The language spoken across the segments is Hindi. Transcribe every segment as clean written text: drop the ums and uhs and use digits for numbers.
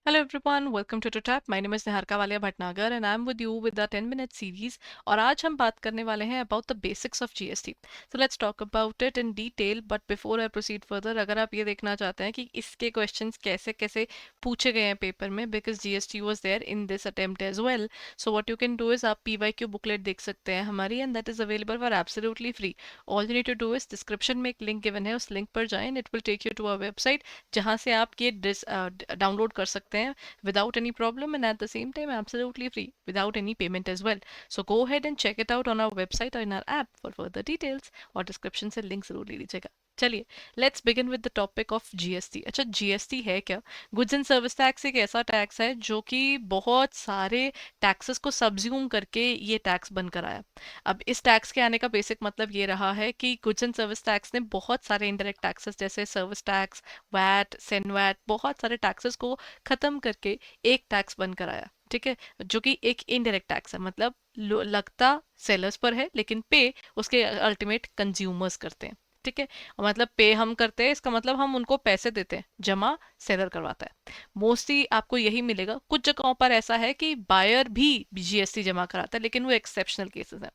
Hello everyone, welcome to TUTAP. My name is Niharika Walia Bhatnagar and I'm with you with the 10-minute series. और आज हम बात करने वाले हैं about the basics of GST. So let's talk about it in detail. But before I proceed further, अगर आप ये देखना चाहते हैं कि इसके questions कैसे कैसे पूछे गए हैं पेपर में, because GST was there in this attempt as well. So what you can do is आप PYQ booklet देख सकते हैं हमारी, and that is available for absolutely free. All you need to do is description में एक link given है, उस link पर जाएं, it will take you to our website जहाँ से आप ये डाउनलोड कर सकते हैं without any problem and at the same time absolutely free without any payment as well. So go ahead and check it out on our website or in our app for further details और डिस्क्रिप्शन से लिंक जरूर ले लीजिएगा. चलिए let's begin with the topic of GST. अच्छा, जीएसटी है क्या? गुड्स एंड सर्विस टैक्स एक ऐसा टैक्स है जो कि बहुत सारे टैक्सेस को सब्ज्यूम करके ये टैक्स बनकर आया. अब इस टैक्स के आने का बेसिक मतलब ये रहा है कि गुड्स एंड सर्विस टैक्स ने बहुत सारे इनडायरेक्ट टैक्सेस जैसे सर्विस टैक्स, वैट, सेनवैट, बहुत सारे टैक्सेस को खत्म करके एक टैक्स बनकर आया. ठीक है, जो कि एक इनडायरेक्ट टैक्स है, मतलब लगता सेलर्स पर है लेकिन पे उसके अल्टीमेट कंज्यूमर्स करते हैं. ठीक है, मतलब पे हम करते हैं, इसका मतलब हम उनको पैसे देते हैं, जमा सेलर करवाता है. मोस्टली आपको यही मिलेगा. कुछ जगहों पर ऐसा है कि बायर भी जीएसटी जमा कराता है, लेकिन वो एक्सेप्शनल केसेस हैं.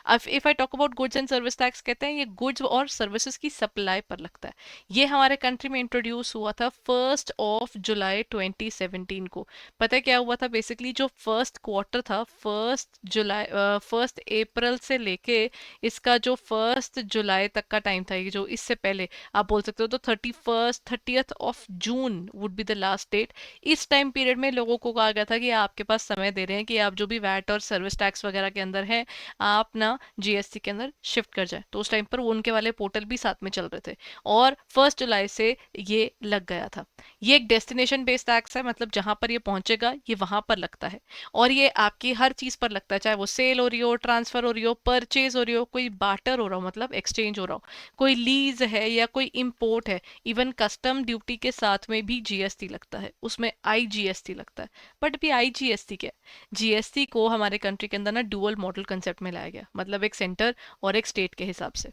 अब if I talk about goods and service tax, कहते हैं ये गुड्स और सर्विसेज की सप्लाई पर लगता है. ये हमारे कंट्री में इंट्रोड्यूस हुआ था 1 जुलाई 2017 को. पता है क्या हुआ था? बेसिकली जो फर्स्ट क्वार्टर था, 1 अप्रैल से लेके इसका जो 1 जुलाई तक का टाइम था, ये जो इससे पहले आप बोल सकते हो, तो 30th of June would be the last date. इस टाइम पीरियड में लोगों को कहा गया था कि आपके पास समय दे रहे हैं कि आप जो भी वैट और सर्विस टैक्स वगैरह के अंदर है, आप ना जीएसटी के अंदर शिफ्ट कर जाए. तो उस टाइम पर उनके वाले पोर्टल भी साथ में चल रहे थे और 1 जुलाई से ये लग गया था. ये एक डेस्टिनेशन बेस्ड टैक्स है, मतलब जहां पर ये पहुंचेगा ये वहां पर लगता है. और ये आपकी हर चीज पर लगता है, चाहे वो सेल हो रही हो, ट्रांसफर हो रही हो, परचेज हो रही हो, कोई बाटर हो रहा हो, मतलब एक्सचेंज हो रहा हो, कोई लीज है या कोई इंपोर्ट है. इवन कस्टम ड्यूटी के साथ में भी जीएसटी लगता है, उसमें आईजीएसटी लगता है. बट अभी आईजीएसटी क्या है? जीएसटी को हमारे कंट्री के अंदर ना डुअल मॉडल कंसेप्ट में लाया गया, मतलब एक सेंटर और एक स्टेट के हिसाब से.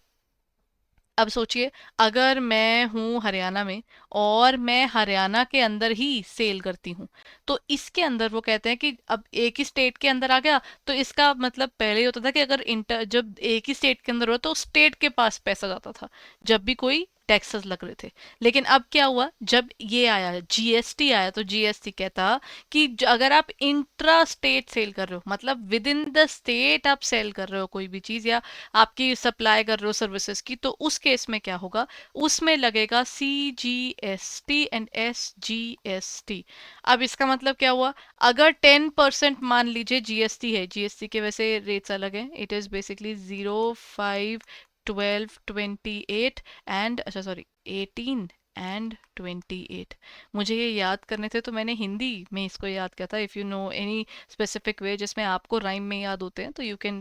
अब सोचिए, अगर मैं हूँ हरियाणा में और मैं हरियाणा के अंदर ही सेल करती हूँ, तो इसके अंदर वो कहते हैं कि अब एक ही स्टेट के अंदर आ गया, तो इसका मतलब पहले होता था कि अगर इंटर जब एक ही स्टेट के अंदर हो तो स्टेट के पास पैसा जाता था जब भी कोई टैक्सेस लग रहे थे. लेकिन अब क्या हुआ, जब ये आया जीएसटी आया, तो जीएसटी कहता कि अगर आप इंट्रा स्टेट सेल कर रहे हो, मतलब विद इन द स्टेट आप सेल कर रहे हो कोई भी चीज, या आपकी सप्लाई कर रहे हो सर्विसेज की, तो उस केस में क्या होगा, उसमें लगेगा CGST एंड SGST. अब इसका मतलब क्या हुआ? अगर 10% मान लीजिए जीएसटी है, जीएसटी के वैसे रेट्स अलग हैं, इट इज बेसिकली 0, 5, 12, 28 एंड, अच्छा सॉरी, 18 एंड 28. मुझे ये याद करने थे तो मैंने हिंदी में इसको याद किया था. If you know any specific way जिसमें आपको राइम में याद होते हैं, तो you can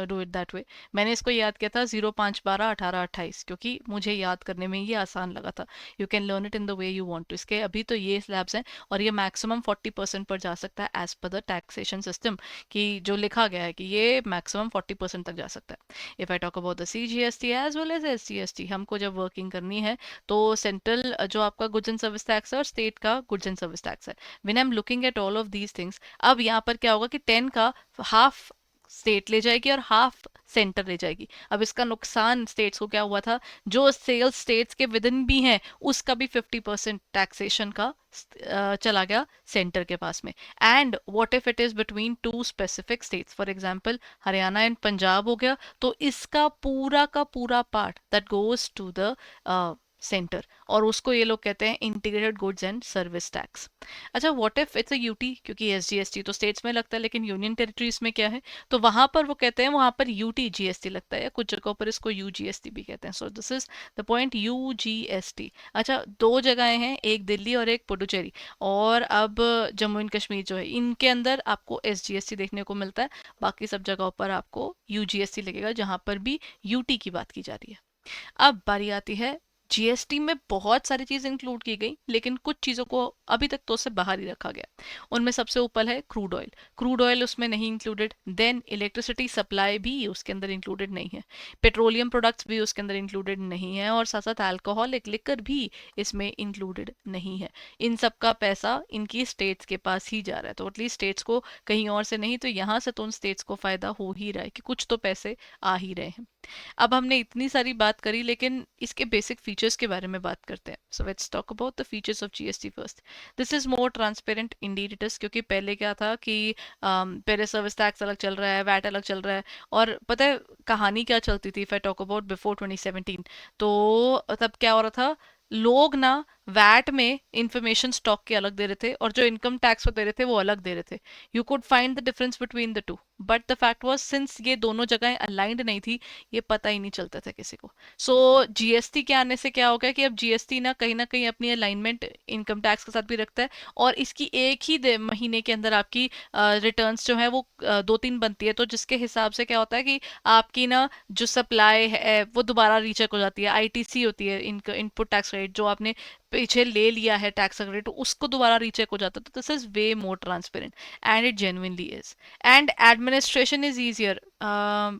do it that way. मैंने इसको याद किया था 0, 5, 12, 18, 28, क्योंकि मुझे याद करने में ये आसान लगा था. You can learn it in the way you want to. इसके अभी तो ये स्लैब्स हैं और ये मैक्सिमम 40% पर जा सकता है as per the taxation system, कि जो लिखा गया है कि ये मैक्सिमम 40% तक जा सकता है. If I talk about the CGST as well as SGST, हमको जब वर्किंग करनी है तो सेंट्रल जो आपका गुड्स एंड सर्विस टैक्स है और स्टेट का गुड्स एंड सर्विस टैक्स है. When I am looking at all of these things, अब यहाँ पर क्या होगा कि 10 का हाफ स्टेट ले जाएगी और हाफ सेंटर ले जाएगी. अब इसका नुकसान स्टेट्स को क्या हुआ था, जो सेल्स स्टेट्स के विद इन भी हैं उसका भी 50% टैक्सेशन का चला गया सेंटर के पास में. And what if it is between two specific states, for example Haryana and Punjab हो गया, तो इसका पूरा का पूरा part that goes to the centre, और उसको ये लोग कहते हैं integrated goods and service tax. अच्छा, what if it's a UT, क्योंकि एसजीएसटी तो स्टेट्स में लगता है लेकिन यूनियन टेरिटरीज में क्या है, तो वहां पर वो कहते हैं वहां पर यूटी जीएसटी लगता है, या कुछ जगहों पर इसको यूजीएसटी भी कहते हैं. सो दिस इज द पॉइंट, यूजीएसटी. अच्छा, दो जगहें हैं, एक दिल्ली और एक पुडुचेरी, और अब जम्मू एंड कश्मीर जो है, इनके अंदर आपको एसजीएसटी देखने को मिलता है. बाकी सब जगहों पर आपको यूजीएसटी लगेगा जहां पर भी यूटी की बात की जा रही है. अब बारी आती है जीएसटी में बहुत सारी चीज़ इंक्लूड की गई, लेकिन कुछ चीज़ों को अभी तक तो उससे बाहर ही रखा गया। उनमें सबसे ऊपर है क्रूड ऑयल। क्रूड ऑयल उसमें नहीं इंक्लूडेड। देन इलेक्ट्रिसिटी सप्लाई भी उसके अंदर इंक्लूडेड नहीं है। पेट्रोलियम प्रोडक्ट्स भी उसके अंदर इंक्लूडेड नहीं है, और साथ साथ अल्कोहलिक लिकर भी इसमें इंक्लूडेड नहीं है। इन सब का पैसा इनकी स्टेट्स के पास ही जा रहा है, तो एटलीस्ट स्टेट्स को कहीं और से नहीं तो यहाँ से तो उन स्टेट्स को फायदा हो ही रहा है कि कुछ तो पैसे आ ही रहे हैं। अब हमने इतनी सारी बात करी, लेकिन इसके बेसिक फीचर्स के बारे में बात करते हैं। So let's talk about the features of GST first. This is more transparent Indeed it is, क्योंकि पहले क्या था कि पहले सर्विस टैक्स अलग चल रहा है, वैट अलग चल रहा है। और पता है कहानी क्या चलती थी, if I talk about before 2017, तो तब क्या हो रहा था, लोग ना वैट में इंफॉर्मेशन स्टॉक के अलग दे रहे थे, और जो इनकम टैक्स पर दे रहे थे वो अलग दे रहे थे। You could find the difference between the two, but the fact was since ये दोनों जगह अलाइंड नहीं थी, ये पता ही नहीं चलता था किसी को। सो जीएसटी के आने से क्या हो गया कि अब जीएसटी ना कहीं अपनी अलाइनमेंट इनकम टैक्स के साथ भी रखता है, और इसकी एक ही महीने के अंदर आपकी रिटर्न्स जो है वो 2-3 बनती है, तो जिसके हिसाब से क्या होता है कि आपकी ना जो सप्लाई है वो दोबारा रीचेक हो जाती है। आईटीसी होती है, इनपुट टैक्स रेट, जो आपने पीछे ले लिया है टैक्स रेट, उसको दोबारा रीचेक हो जाता है। तो this is way more transparent and it genuinely is. And administration is easier.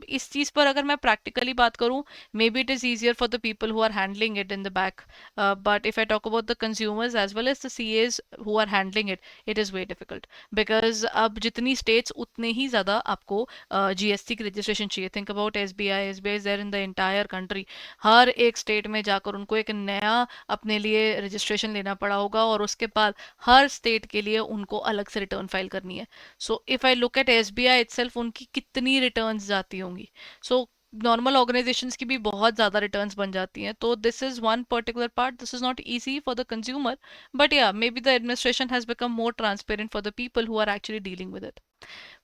इस चीज पर अगर मैं प्रैक्टिकली बात करूं, maybe it is easier for the people who are handling it in the back, but if I talk about the consumers as well as the CAs who are handling it, it is way difficult. Because अब जितनी स्टेट्स उतने ही ज्यादा आपको जीएसटी की रजिस्ट्रेशन चाहिए। Think about SBI, SBI is there in the entire country. हर एक स्टेट में जाकर उनको एक नया अपने लिए रजिस्ट्रेशन लेना पड़ा होगा, और उसके बाद हर स्टेट के लिए उनको अलग से रिटर्न फाइल करनी है। So if I look at SBI itself, उनकी कितनी रिटर्न्स जाती होंगी। सो नॉर्मल ऑर्गेनाइजेशंस की भी बहुत ज़्यादा रिटर्न्स बन जाती हैं। तो this is one particular part, this is not easy for the consumer, but yeah maybe the administration has become more transparent for the people who are actually dealing with it.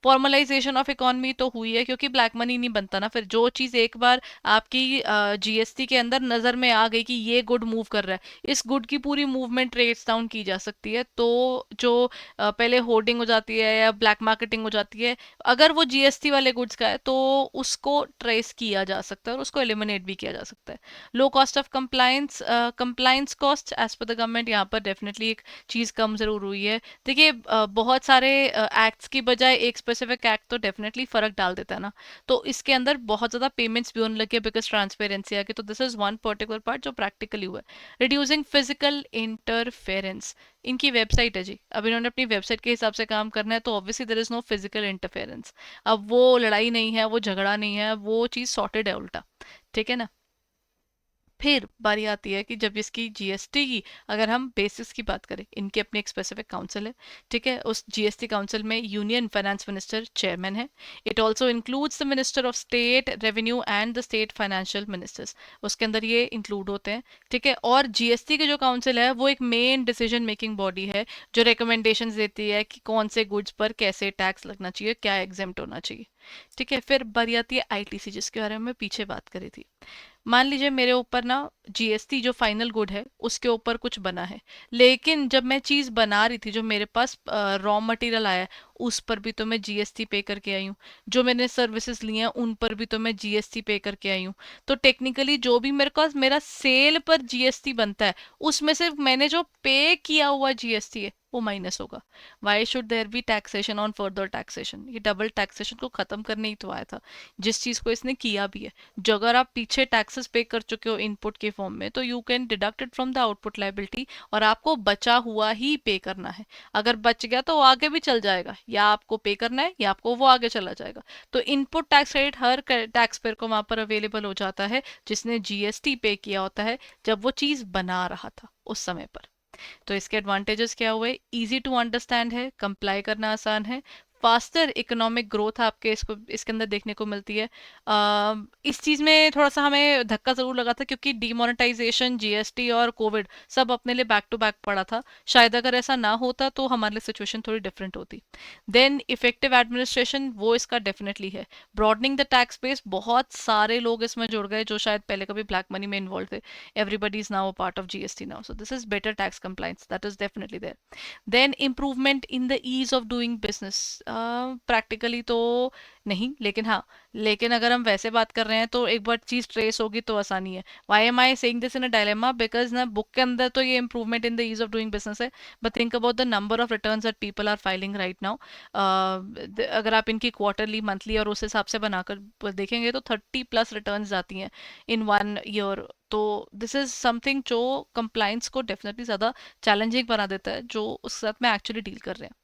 Formalisation of economy तो हुई है, क्योंकि ब्लैक मनी नहीं बनता ना। फिर जो चीज़ एक बार आपकी जीएसटी के अंदर नज़र में आ गई कि ये गुड मूव कर रहा है, इस गुड की पूरी मूवमेंट ट्रेस डाउन की जा सकती है। तो जो पहले होर्डिंग हो जाती है या ब्लैक मार्केटिंग हो जाती है, अगर वो जीएसटी वाले गुड्स का है तो उसको ट्रेस किया जा सकता है और उसको एलिमिनेट भी किया जा सकता है। Low cost of compliance, compliance cost as per the government, यहाँ पर डेफिनेटली एक चीज़ कम ज़रूर हुई है। देखिए बहुत सारे एक्ट्स की बजाय एक स्पेसिफिक एक्ट तो डेफिनेटली फर्क डाल देता है ना। तो इसके अंदर बहुत ज़्यादा पेमेंट्स भी होने लगे बिकॉज ट्रांसपेरेंसी आ गई। तो this is one particular part जो प्रैक्टिकली हुआ है। रिड्यूसिंग फिजिकल इंटरफेरेंस, इनकी वेबसाइट है जी, अब इन्होंने अपनी वेबसाइट के हिसाब से काम करना है, तो obviously there is no physical interference. अब वो लड़ाई नहीं है, वो झगड़ा नहीं है, वो चीज़ सॉर्टेड है उल्टा। ठीक है ना। फिर बारी आती है कि जब इसकी जीएसटी की अगर हम बेसिस की बात करें, इनकी अपनी एक स्पेसिफिक काउंसिल है। ठीक है, उस जीएसटी काउंसिल में यूनियन फाइनेंस मिनिस्टर चेयरमैन है। It also includes the minister of state revenue and the state financial ministers, उसके अंदर ये इंक्लूड होते हैं। ठीक है, और जीएसटी की जो काउंसिल है वो एक मेन डिसीजन मेकिंग बॉडी है, जो रिकमेंडेशंस देती है कि कौन से गुड्स पर कैसे टैक्स लगना चाहिए, क्या एग्जेम्प्ट होना चाहिए। ठीक है, फिर बारी आती है आईटीसी, जिसके बारे में पीछे बात करी थी। मान लीजिए मेरे ऊपर ना जीएसटी जो फाइनल गुड है उसके ऊपर कुछ बना है, लेकिन जब मैं चीज़ बना रही थी, जो मेरे पास रॉ मटेरियल आया है, उस पर भी तो मैं जीएसटी पे करके आई हूँ। जो मैंने सर्विसेज ली हैं उन पर भी तो मैं जीएसटी पे करके आई हूँ। तो टेक्निकली जो भी मेरे पास मेरा सेल पर जीएसटी बनता है, उसमें से मैंने जो पे किया हुआ जीएसटी है वो माइनस होगा। Why should there be taxation on further taxation? ये डबल टैक्सेशन को खत्म करने ही तो आया था, जिस चीज़ को इसने किया भी है। जो अगर आप पीछे टैक्सेस पे कर चुके हो इनपुट के फॉर्म में, तो you can deduct it from the output liability, और आपको बचा हुआ ही पे करना है। अगर बच गया तो वो आगे भी चल जाएगा, या आपको पे करना है या आपको वो आगे चला जाएगा। तो इनपुट टैक्स क्रेडिट हर टैक्स पेयर को वहां पर अवेलेबल हो जाता है जिसने जीएसटी पे किया होता है, जब वो चीज बना रहा था उस समय पर। तो इसके एडवांटेजेस क्या हुए? इजी टू अंडरस्टैंड है, कंप्लाई करना आसान है, फास्टर इकोनॉमिक ग्रोथ आपके इसको इसके अंदर देखने को मिलती है। इस चीज़ में थोड़ा सा हमें धक्का ज़रूर लगा था, क्योंकि डिमोनेटाइजेशन, जीएसटी और कोविड सब अपने लिए बैक टू बैक पड़ा था। शायद अगर ऐसा ना होता तो हमारे लिए सिचुएशन थोड़ी डिफरेंट होती। देन इफेक्टिव एडमिनिस्ट्रेशन, वो इसका डेफिनेटली है। ब्रॉडनिंग द टैक्स बेस, बहुत सारे लोग इसमें जुड़ गए जो शायद पहले कभी ब्लैक मनी में इन्वॉल्व थे। Everybody is now a part of GST now. So this is better tax compliance. That is definitely there. Then improvement in the ease of doing business. Practically तो नहीं, लेकिन हाँ, लेकिन अगर हम वैसे बात कर रहे हैं तो एक बार चीज़ ट्रेस होगी तो आसानी है. Why am I saying this in a dilemma? Because ना बुक के अंदर तो ये improvement in the ease of doing business है, but think about the number of returns that people are filing right now. अगर आप इनकी क्वार्टरली, मंथली और उस हिसाब से बनाकर देखेंगे तो 30+ रिटर्न्स आती हैं इन 1 ईयर. तो दिस इज समथिंग जो कंप्लाइंस को डेफिनेटली ज़्यादा चैलेंजिंग बना देता है जो उस साथ में एक्चुअली डील कर रहे हैं.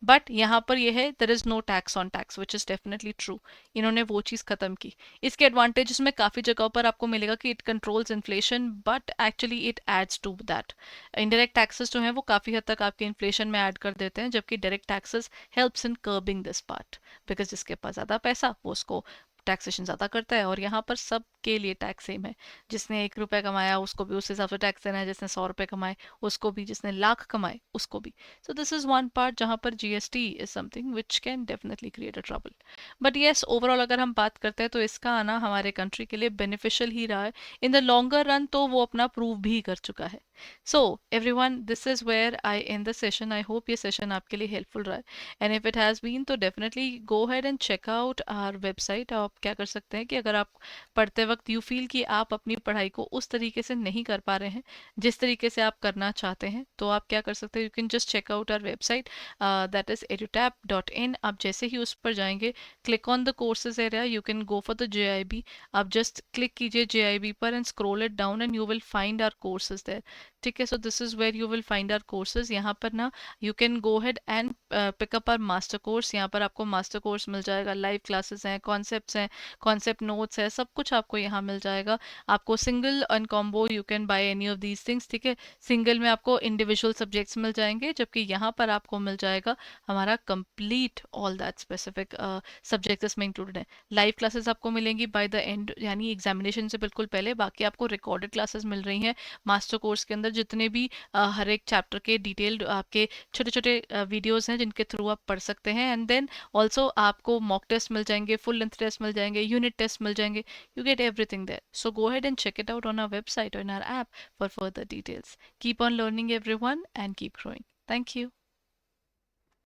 बट यहाँ पर यह है, there is no tax on tax, which is definitely true. इन्होंने वो चीज़ खत्म की. इसके एडवांटेजेस में काफ़ी जगहों पर आपको मिलेगा कि it controls inflation, but actually it adds to that. Indirect taxes जो हैं वो काफ़ी हद तक आपके इन्फ्लेशन में ऐड कर देते हैं, जबकि direct taxes helps in curbing this part. Because जिसके पास ज़्यादा पैसा वो उसको टैक्सेशन ज़्यादा करता है, और यहाँ पर सबके लिए टैक्स सेम है. जिसने 1 रुपया कमाया उसको भी उस हिसाब से टैक्स देना है, जिसने 100 रुपये कमाए उसको भी, जिसने लाख कमाए उसको भी. So this is one part जहाँ पर GST is something which can definitely create a trouble. But yes, overall अगर हम बात करते हैं तो इसका आना हमारे कंट्री के लिए बेनिफिशियल ही रहा है. इन द लॉन्गर रन तो वो अपना प्रूव भी कर चुका है. So everyone, this is where I end the session. I hope ये सेशन आपके लिए हेल्पफुल रहा है, and if it has been तो definitely go ahead and check out our website. आप क्या कर सकते हैं कि अगर आप पढ़ते वक्त यू फील कि आप अपनी पढ़ाई को उस तरीके से नहीं कर पा रहे हैं जिस तरीके से आप करना चाहते हैं, तो आप क्या कर सकते हैं, you can just check out our website, that is edutap.in. आप जैसे ही उस पर जाएंगे, click on the courses area, you can go for the JIB. आप जस्ट क्लिक कीजिए JIB पर and scroll it down and you will find our courses there. ठीक है, so this is where you will find our courses. यहाँ पर ना you can go head and pick up our master course. यहाँ पर आपको मास्टर कोर्स मिल जाएगा, लाइव क्लासेस हैं, कॉन्सेप्ट्स हैं, कॉन्सेप्ट नोट्स है, सब कुछ आपको यहाँ मिल जाएगा. आपको single and combo you can by any of these things. ठीक है, सिंगल में आपको इंडिविजुअल सब्जेक्ट्स मिल जाएंगे, जबकि यहाँ पर आपको मिल जाएगा हमारा complete all that specific subjects इसमें इंक्लूडेड है. लाइव क्लासेस आपको मिलेंगी बाय द एंड, यानी एग्जामिनेशन से बिल्कुल पहले. बाकी आपको रिकॉर्डेड क्लासेस मिल रही हैं मास्टर कोर्स के अंदर, जितने भी हर एक चैप्टर के डिटेल्ड आपके छोटे छोटे वीडियोस हैं जिनके थ्रू आप पढ़ सकते हैं. एंड देन ऑल्सो आपको मॉक टेस्ट मिल जाएंगे, फुल लेंथ टेस्ट मिल जाएंगे, यूनिट टेस्ट मिल जाएंगे. You get everything there. So go ahead and check it out on our website or in our app for further details. Keep on learning, everyone, and keep growing. Thank you.